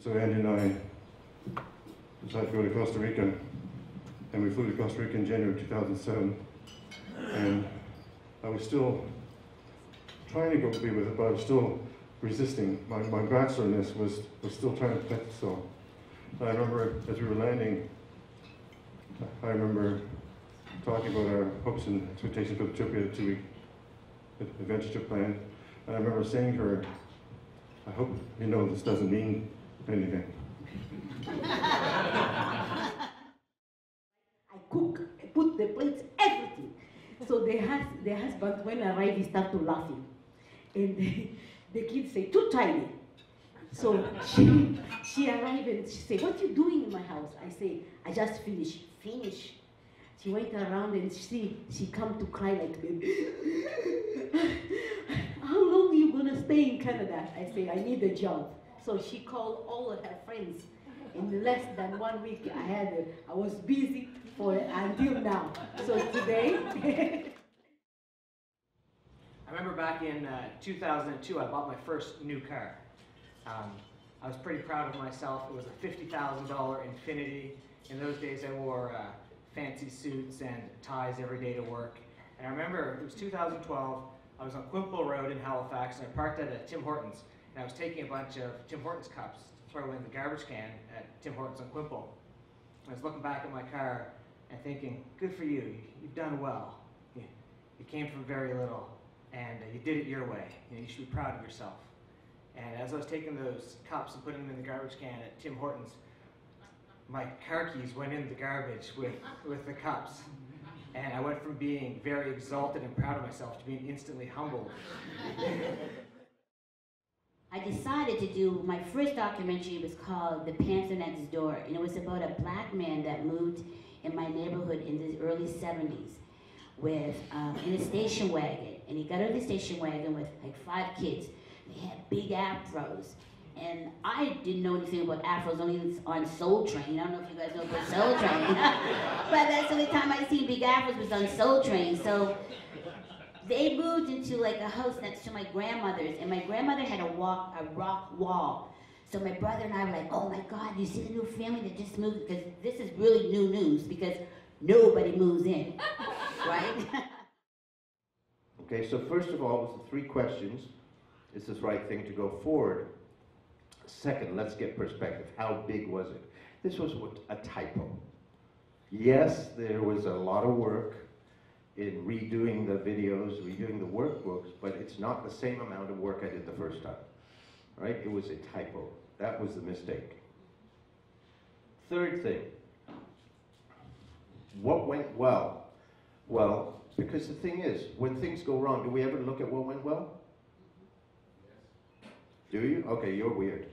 so Andy and I decided to go to Costa Rica, and we flew to Costa Rica in January 2007, and I was still trying to go be with it, but I was still resisting. My bacheloreness was still trying to fit, so I remember as we were landing, I remember talking about our hopes and expectations for the trip. We had a 2-week adventure trip planned, and I remember saying to her, I hope you know this doesn't mean anything. I cook, I put the plates, everything. So the husband, when I arrive, he started laughing. And the kids say, too tiny. So she arrived and she said, what are you doing in my house? I say, I just finished. Finish. She went around and she come to cry like, how long are you gonna stay in Canada? I say, I need a job. So she called all of her friends. In less than 1 week, I was busy until now. So today. I remember back in 2002, I bought my first new car. I was pretty proud of myself. It was a $50,000 Infiniti. In those days, I wore fancy suits and ties every day to work. And I remember it was 2012. I was on Quimple Road in Halifax, and I parked at a Tim Hortons. And I was taking a bunch of Tim Hortons cups to throw in the garbage can at Tim Hortons on Quimple. I was looking back at my car and thinking, good for you. You've done well. You came from very little, and you did it your way. You should be proud of yourself. And as I was taking those cups and putting them in the garbage can at Tim Hortons, my car keys went in the garbage with the cups. And I went from being very exalted and proud of myself to being instantly humbled. I decided to do, my first documentary was called The Panther Next Door, and it was about a black man that moved in my neighborhood in the early 70s with, in a station wagon. And he got out of the station wagon with like 5 kids. They had big afros. And I didn't know anything about afros, only on Soul Train. I don't know if you guys know about Soul Train. But that's the only time I seen big afros was on Soul Train. So they moved into like a house next to my grandmother's, and my grandmother had a rock wall. So my brother and I were like, oh my God, you see the new family that just moved? Because this is really new news, because nobody moves in, right? Okay, so first of all, it was the 3 questions. Is this the right thing to go forward? Second, let's get perspective. How big was it? This was a typo. Yes, there was a lot of work in redoing the videos, redoing the workbooks, but it's not the same amount of work I did the first time, right? It was a typo. That was the mistake. Third thing, what went well? Well, because the thing is, when things go wrong, do we ever look at what went well? Yes. Do you? Okay, you're weird.